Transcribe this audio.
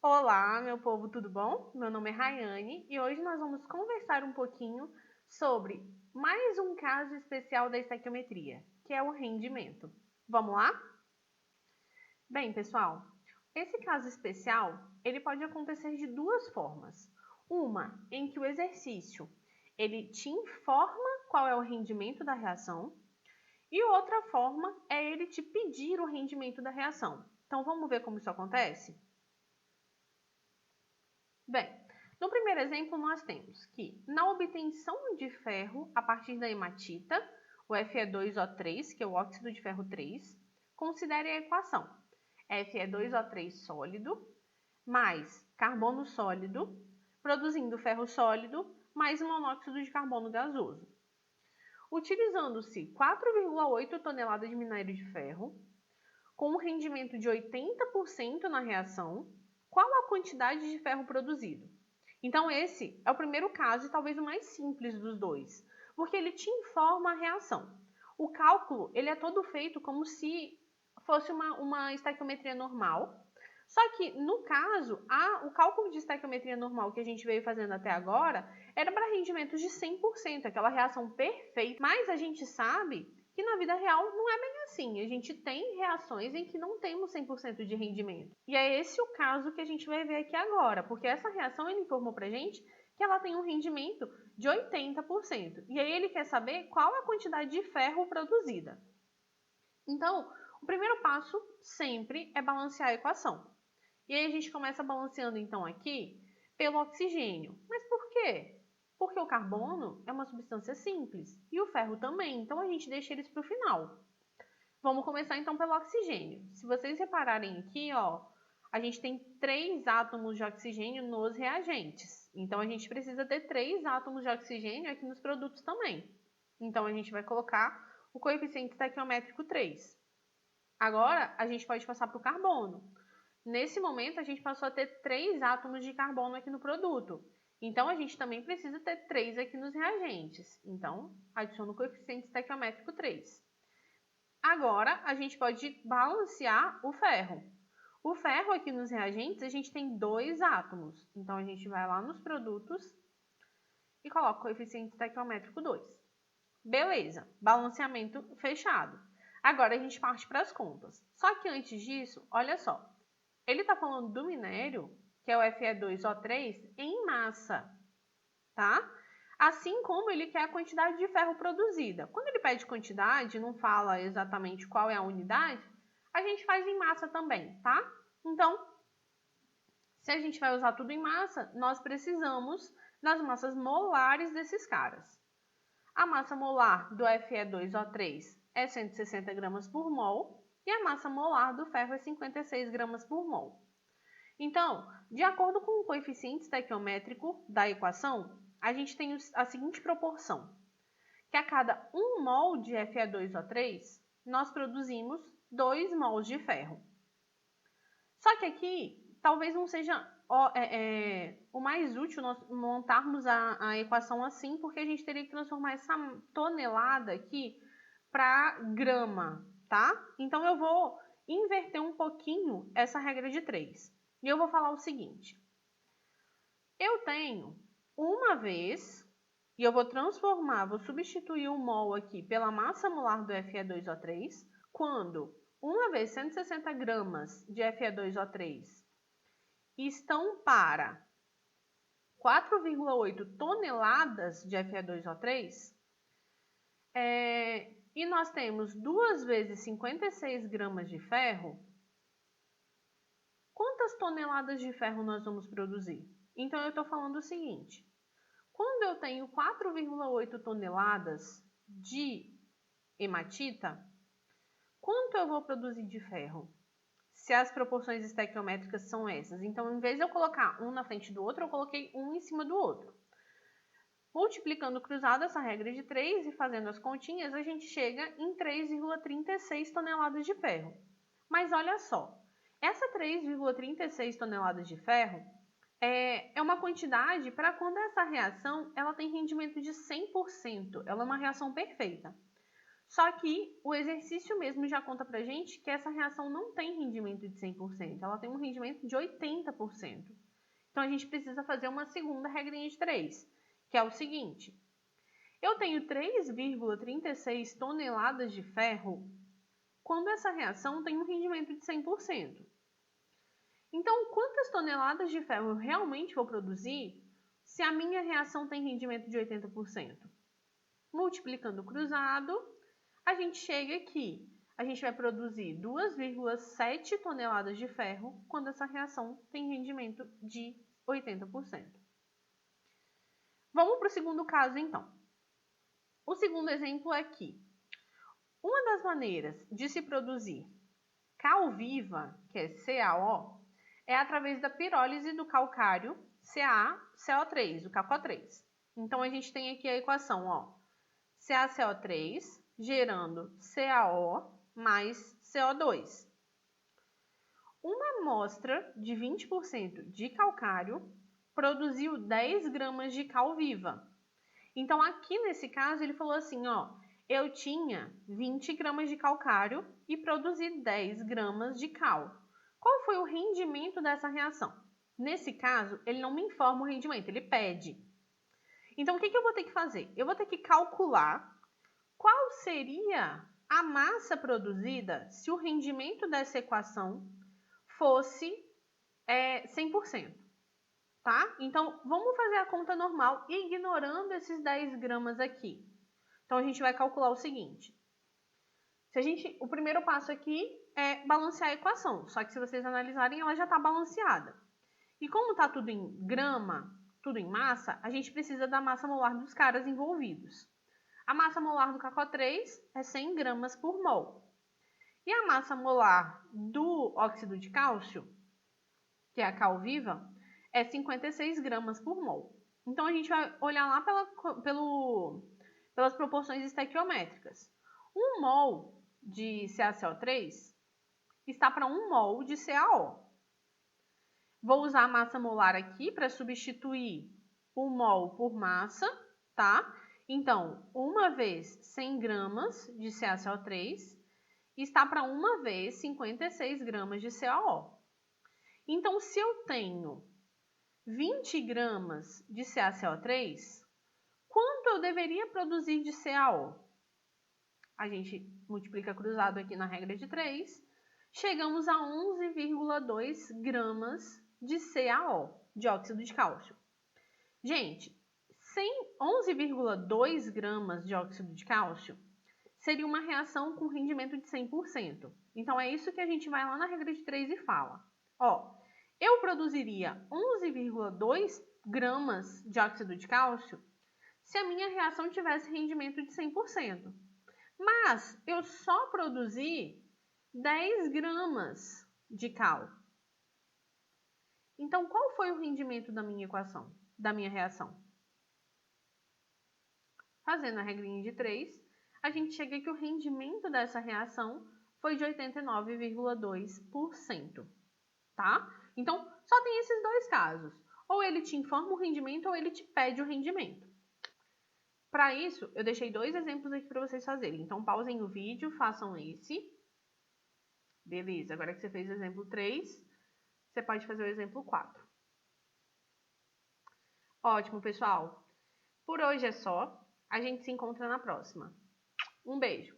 Olá, meu povo, tudo bom? Meu nome é Rayane e hoje nós vamos conversar um pouquinho sobre mais um caso especial da estequiometria, que é o rendimento. Vamos lá? Bem, pessoal, esse caso especial, ele pode acontecer de duas formas. Uma em que o exercício, ele te informa qual é o rendimento da reação, e outra forma é ele te pedir o rendimento da reação. Então, vamos ver como isso acontece? Bem, no primeiro exemplo, nós temos que na obtenção de ferro a partir da hematita, o Fe2O3, que é o óxido de ferro 3, considere a equação Fe2O3 sólido mais carbono sólido, produzindo ferro sólido mais monóxido de carbono gasoso. Utilizando-se 4,8 toneladas de minério de ferro, com um rendimento de 80% na reação, qual a quantidade de ferro produzido? Então esse é o primeiro caso e talvez o mais simples dos dois, porque ele te informa a reação. O cálculo ele é todo feito como se fosse uma estequiometria normal, só que no caso, o cálculo de estequiometria normal que a gente veio fazendo até agora era para rendimentos de 100%, aquela reação perfeita, mas a gente sabe que na vida real não é bem assim. A gente tem reações em que não temos 100% de rendimento. E é esse o caso que a gente vai ver aqui agora, porque essa reação ele informou pra gente que ela tem um rendimento de 80%. E aí ele quer saber qual a quantidade de ferro produzida. Então, o primeiro passo sempre é balancear a equação. E aí a gente começa balanceando então aqui pelo oxigênio. Mas por quê? Porque o carbono é uma substância simples e o ferro também, então a gente deixa eles para o final. Vamos começar então pelo oxigênio. Se vocês repararem aqui, ó, a gente tem 3 átomos de oxigênio nos reagentes. Então a gente precisa ter 3 átomos de oxigênio aqui nos produtos também. Então a gente vai colocar o coeficiente estequiométrico 3. Agora a gente pode passar para o carbono. Nesse momento, a gente passou a ter 3 átomos de carbono aqui no produto. Então, a gente também precisa ter 3 aqui nos reagentes. Então, adiciono o coeficiente estequiométrico 3. Agora, a gente pode balancear o ferro. O ferro aqui nos reagentes, a gente tem 2 átomos. Então, a gente vai lá nos produtos e coloca o coeficiente estequiométrico 2. Beleza, balanceamento fechado. Agora, a gente parte para as contas. Só que antes disso, olha só. Ele está falando do minério, que é o Fe2O3, em massa, tá? Assim como ele quer a quantidade de ferro produzida. Quando ele pede quantidade, não fala exatamente qual é a unidade, a gente faz em massa também, tá? Então, se a gente vai usar tudo em massa, nós precisamos das massas molares desses caras. A massa molar do Fe2O3 é 160 gramas por mol, e a massa molar do ferro é 56 gramas por mol. Então, de acordo com o coeficiente estequiométrico da equação, a gente tem a seguinte proporção, que a cada 1 mol de Fe2O3, nós produzimos 2 mols de ferro. Só que aqui, talvez não seja o mais útil nós montarmos a equação assim, porque a gente teria que transformar essa tonelada aqui para grama, tá? Então, eu vou inverter um pouquinho essa regra de 3. E eu vou falar o seguinte. Eu tenho uma vez, e eu vou substituir o mol aqui pela massa molar do Fe2O3, quando uma vez 160 gramas de Fe2O3 estão para 4,8 toneladas de Fe2O3, e nós temos 2 vezes 56 gramas de ferro, quantas toneladas de ferro nós vamos produzir? Então, eu estou falando o seguinte, quando eu tenho 4,8 toneladas de hematita, quanto eu vou produzir de ferro? Se as proporções estequiométricas são essas. Então, em vez de eu colocar um na frente do outro, eu coloquei um em cima do outro. Multiplicando cruzado essa regra de 3 e fazendo as continhas, a gente chega em 3,36 toneladas de ferro. Mas olha só, essa 3,36 toneladas de ferro é uma quantidade para quando essa reação ela tem rendimento de 100%, ela é uma reação perfeita. Só que o exercício mesmo já conta pra gente que essa reação não tem rendimento de 100%, ela tem um rendimento de 80%. Então, a gente precisa fazer uma segunda regrinha de 3, que é o seguinte. Eu tenho 3,36 toneladas de ferro quando essa reação tem um rendimento de 100%. Então, quantas toneladas de ferro eu realmente vou produzir se a minha reação tem rendimento de 80%? Multiplicando o cruzado, a gente chega aqui. A gente vai produzir 2,7 toneladas de ferro quando essa reação tem rendimento de 80%. Vamos para o segundo caso, então. O segundo exemplo é que uma das maneiras de se produzir cal viva, que é CaO, é através da pirólise do calcário CaCO3, o KCO3. Então, a gente tem aqui a equação, ó, CaCO3 gerando CaO mais CO2. Uma amostra de 20% de calcário produziu 10 gramas de cal viva. Então, aqui nesse caso, ele falou assim, ó, eu tinha 20 gramas de calcário e produzi 10 gramas de cal. Qual foi o rendimento dessa reação? Nesse caso, ele não me informa o rendimento, ele pede. Então, o que eu vou ter que fazer? Eu vou ter que calcular qual seria a massa produzida se o rendimento dessa equação fosse 100%. Tá? Então, vamos fazer a conta normal, ignorando esses 10 gramas aqui. Então, a gente vai calcular o seguinte. O primeiro passo aqui é balancear a equação, só que se vocês analisarem, ela já está balanceada. E como está tudo em grama, tudo em massa, a gente precisa da massa molar dos caras envolvidos. A massa molar do KCO3 é 100 gramas por mol. E a massa molar do óxido de cálcio, que é a cal viva, é 56 gramas por mol. Então, a gente vai olhar lá pelas proporções estequiométricas. 1 mol de CaCO3 está para 1 mol de CaO. Vou usar a massa molar aqui para substituir o mol por massa, tá? Então, 1 vez 100 gramas de CaCO3 está para 1 vez 56 gramas de CaO. Então, se eu tenho 20 gramas de CaCO3, quanto eu deveria produzir de CaO? A gente multiplica cruzado aqui na regra de 3, chegamos a 11,2 gramas de CaO, dióxido de cálcio. Gente, 11,2 gramas de óxido de cálcio seria uma reação com rendimento de 100%. Então, é isso que a gente vai lá na regra de 3 e fala. Ó, eu produziria 11,2 gramas de óxido de cálcio se a minha reação tivesse rendimento de 100%. Mas eu só produzi 10 gramas de cal. Então, qual foi o rendimento da minha equação, da minha reação? Fazendo a regrinha de 3, a gente chega que o rendimento dessa reação foi de 89,2%, tá? Então, só tem esses dois casos. Ou ele te informa o rendimento ou ele te pede o rendimento. Para isso, eu deixei 2 exemplos aqui para vocês fazerem. Então, pausem o vídeo, façam esse. Beleza, agora que você fez o exemplo 3, você pode fazer o exemplo 4. Ótimo, pessoal. Por hoje é só. A gente se encontra na próxima. Um beijo!